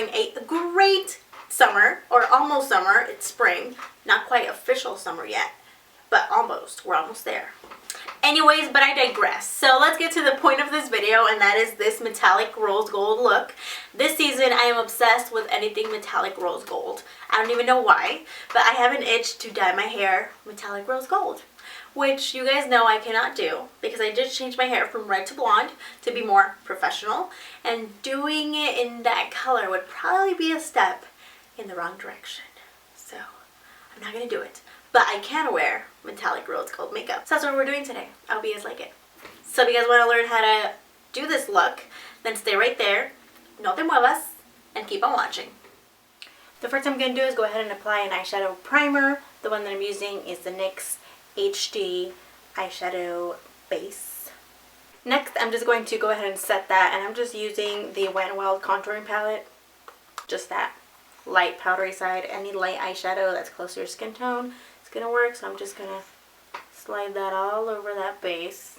having a great summer, or almost summer. It's spring. Not quite official summer yet, but almost. We're almost there. Anyways, but I digress. So let's get to the point of this video, and that is this metallic rose gold look. This season I am obsessed with anything metallic rose gold. I don't even know why, but I have an itch to dye my hair metallic rose gold, which you guys know I cannot do because I did change my hair from red to blonde to be more professional, and doing it in that color would probably be a step in the wrong direction. So I'm not gonna do it. But I can wear metallic rose gold makeup. So that's what we're doing today. I hope you guys like it. So if you guys want to learn how to do this look, then stay right there, no te muevas, and keep on watching. The first thing I'm going to do is go ahead and apply an eyeshadow primer. The one that I'm using is the NYX HD eyeshadow base. Next, I'm just going to go ahead and set that, and I'm just using the Wet n Wild contouring palette. Just that light powdery side. Any light eyeshadow that's close to your skin tone gonna work, so I'm just gonna slide that all over that base.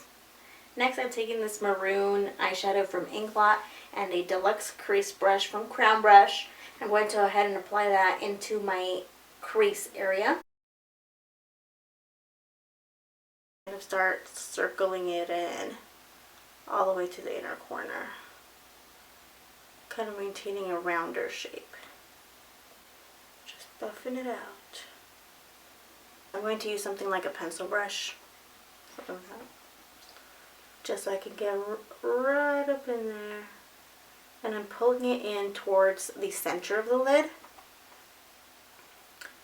Next, I'm taking this maroon eyeshadow from Inklot and a deluxe crease brush from Crown Brush. I'm going to go ahead and apply that into my crease area. I'm gonna start circling it in all the way to the inner corner, kind of maintaining a rounder shape. Just buffing it out. I'm going to use something like a pencil brush, just so I can get right up in there, and I'm pulling it in towards the center of the lid. I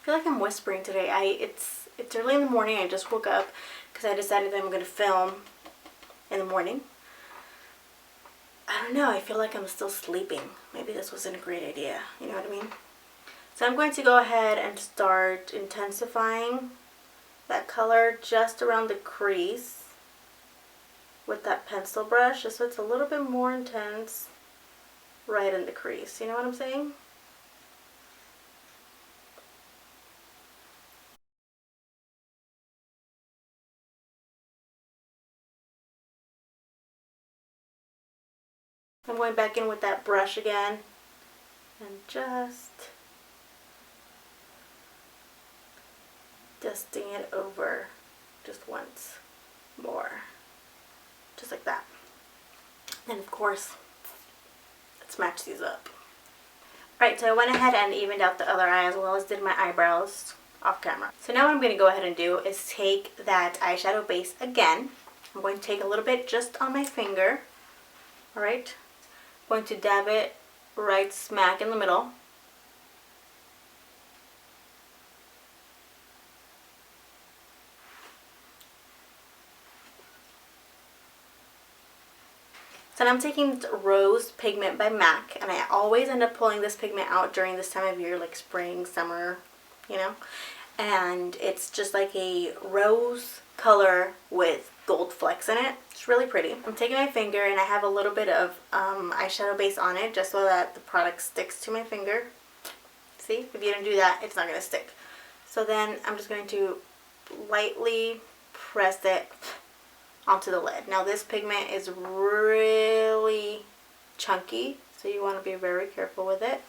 feel like I'm whispering today. It's early in the morning. I just woke up because I decided that I'm going to film in the morning. I don't know, I feel like I'm still sleeping. Maybe this wasn't a great idea, you know what I mean? So I'm going to go ahead and start intensifying that color just around the crease with that pencil brush, just so it's a little bit more intense right in the crease. You know what I'm saying? I'm going back in with that brush again and just dusting it over just once more, just like that. And of course, let's match these up. Alright, so I went ahead and evened out the other eye as well as did my eyebrows off camera. So now what I'm going to go ahead and do is take that eyeshadow base again. I'm going to take a little bit just on my finger. Alright, I'm going to dab it right smack in the middle. So now I'm taking Rose Pigment by MAC, and I always end up pulling this pigment out during this time of year, like spring, summer, you know. And it's just like a rose color with gold flecks in it. It's really pretty. I'm taking my finger and I have a little bit of eyeshadow base on it just so that the product sticks to my finger. See, if you don't do that, it's not going to stick. So then I'm just going to lightly press it onto the lid. Now this pigment is really chunky, so you want to be very careful with it.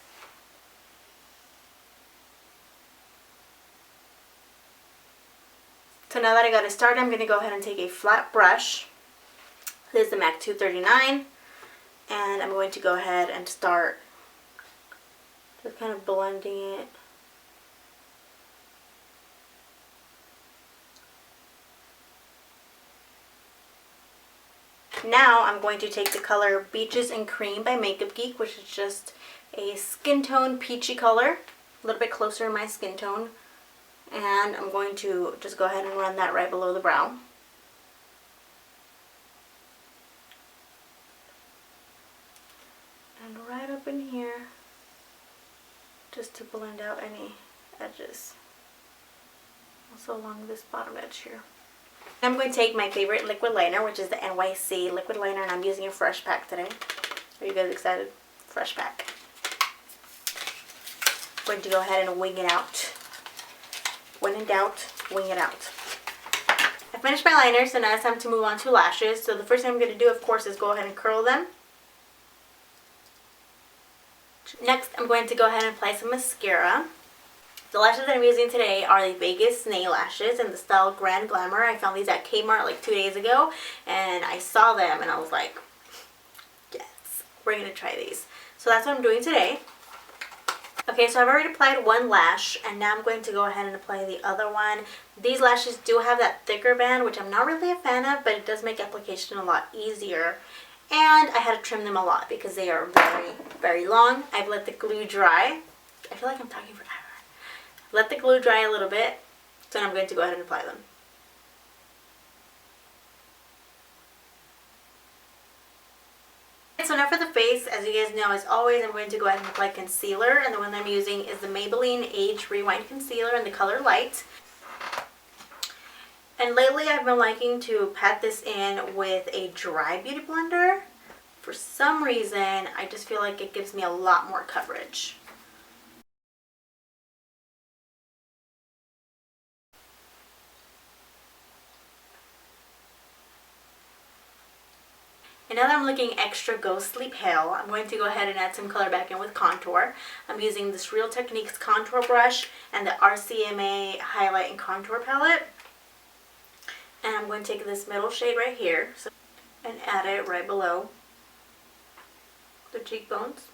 So now that I got it started, I'm going to go ahead and take a flat brush. This is the MAC 239, and I'm going to go ahead and start just kind of blending it. Now I'm going to take the color Beaches and Cream by Makeup Geek, which is just a skin tone peachy color, a little bit closer to my skin tone. And I'm going to just go ahead and run that right below the brow. And right up in here, just to blend out any edges. Also along this bottom edge here. I'm going to take my favorite liquid liner, which is the NYC liquid liner, and I'm using a fresh pack today. Are you guys excited? Fresh pack. I'm going to go ahead and wing it out. When in doubt, wing it out. I finished my liner, so now it's time to move on to lashes. So the first thing I'm going to do, of course, is go ahead and curl them. Next, I'm going to go ahead and apply some mascara. The lashes that I'm using today are the Vegas Nail Lashes in the style Grand Glamour. I found these at Kmart like 2 days ago, and I saw them and I was like, yes, we're going to try these. So that's what I'm doing today. Okay, so I've already applied one lash, and now I'm going to go ahead and apply the other one. These lashes do have that thicker band, which I'm not really a fan of, but it does make application a lot easier. And I had to trim them a lot because they are very, very long. I've let the glue dry. I feel like I'm talking forever. Let the glue dry a little bit, so I'm going to go ahead and apply them. So now for the face, as you guys know, as always, I'm going to go ahead and apply concealer, and the one I'm using is the Maybelline Age Rewind Concealer in the color Light. And lately I've been liking to pat this in with a dry beauty blender. For some reason, I just feel like it gives me a lot more coverage. And now that I'm looking extra ghostly pale, I'm going to go ahead and add some color back in with contour. I'm using this Real Techniques contour brush and the RCMA Highlight and Contour Palette. And I'm going to take this middle shade right here and add it right below the cheekbones.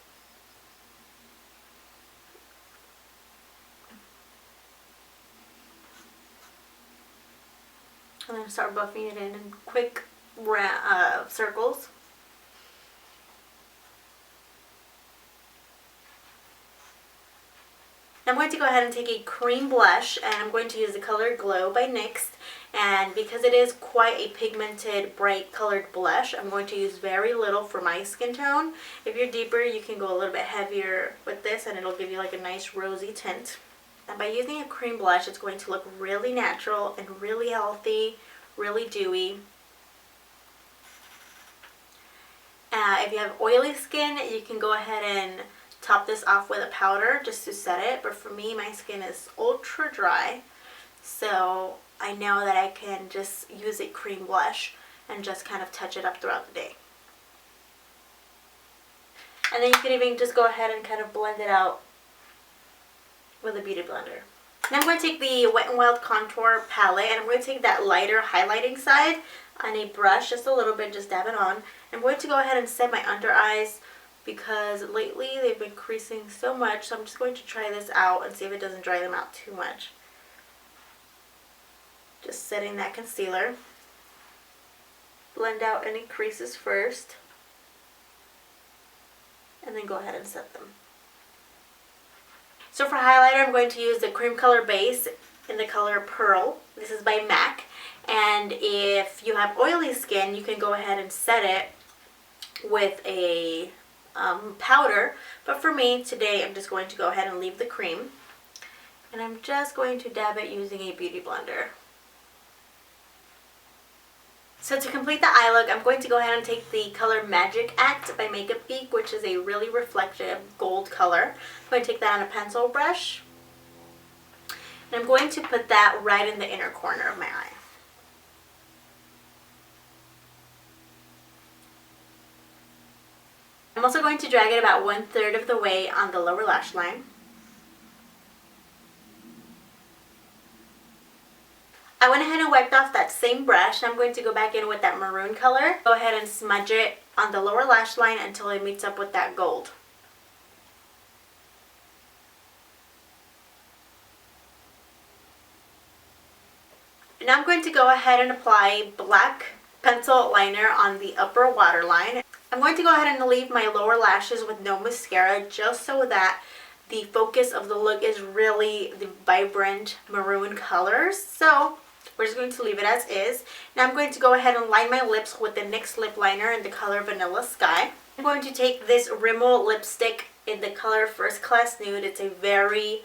And then start buffing it in quick circles. I'm going to go ahead and take a cream blush, and I'm going to use the color Glow by NYX. And because it is quite a pigmented, bright colored blush, I'm going to use very little for my skin tone. If you're deeper, you can go a little bit heavier with this, and it'll give you like a nice rosy tint. And by using a cream blush, it's going to look really natural and really healthy, really dewy. If you have oily skin, you can go ahead and top this off with a powder just to set it. But for me, my skin is ultra dry, so I know that I can just use a cream blush and just kind of touch it up throughout the day. And then you can even just go ahead and kind of blend it out with a beauty blender. Now I'm going to take the Wet n Wild Contour Palette, and I'm going to take that lighter highlighting side on a brush, just a little bit, just dab it on. I'm going to go ahead and set my under eyes because lately they've been creasing so much, so I'm just going to try this out and see if it doesn't dry them out too much. Just setting that concealer. Blend out any creases first, and then go ahead and set them. So for highlighter, I'm going to use the cream color base in the color Pearl. This is by MAC. And if you have oily skin, you can go ahead and set it with a powder. But for me, today, I'm just going to go ahead and leave the cream. And I'm just going to dab it using a beauty blender. So to complete the eye look, I'm going to go ahead and take the color Magic Act by Makeup Geek, which is a really reflective gold color. I'm going to take that on a pencil brush. And I'm going to put that right in the inner corner of my eye. I'm also going to drag it about 1/3 of the way on the lower lash line. I went ahead and wiped off that same brush. I'm going to go back in with that maroon color. Go ahead and smudge it on the lower lash line until it meets up with that gold. Now I'm going to go ahead and apply black pencil liner on the upper waterline. I'm going to go ahead and leave my lower lashes with no mascara just so that the focus of the look is really the vibrant maroon colors. So we're just going to leave it as is. Now I'm going to go ahead and line my lips with the NYX lip liner in the color Vanilla Sky. I'm going to take this Rimmel lipstick in the color First Class Nude. It's a very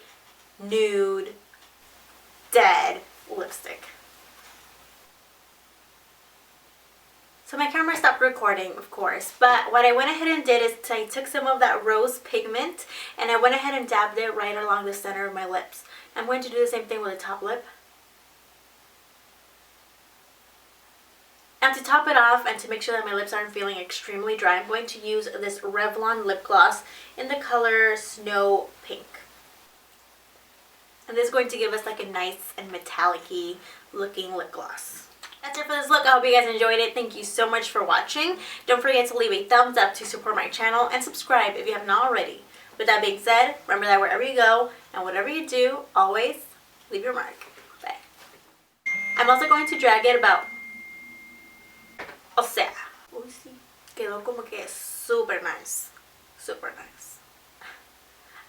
nude, dead lipstick. So my camera stopped recording, of course, but what I went ahead and did is I took some of that rose pigment and I went ahead and dabbed it right along the center of my lips. I'm going to do the same thing with the top lip. And to top it off and to make sure that my lips aren't feeling extremely dry, I'm going to use this Revlon lip gloss in the color Snow Pink. And this is going to give us like a nice and metallic-y looking lip gloss. That's it for this look. I hope you guys enjoyed it. Thank you so much for watching. Don't forget to leave a thumbs up to support my channel and subscribe if you have not already. With that being said, remember that wherever you go and whatever you do, always leave your mark. Bye. I'm also going to drag it about... O sea, uy, sí, quedó como que super nice. Super nice.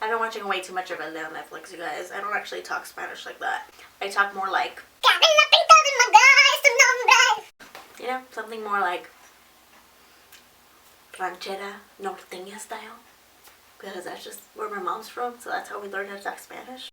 I've been watching way too much of it on Netflix, you guys. I don't actually talk Spanish like that. I talk more like... You know, something more like ranchera, norteña style. Because that's just where my mom's from, so that's how we learned how to talk Spanish.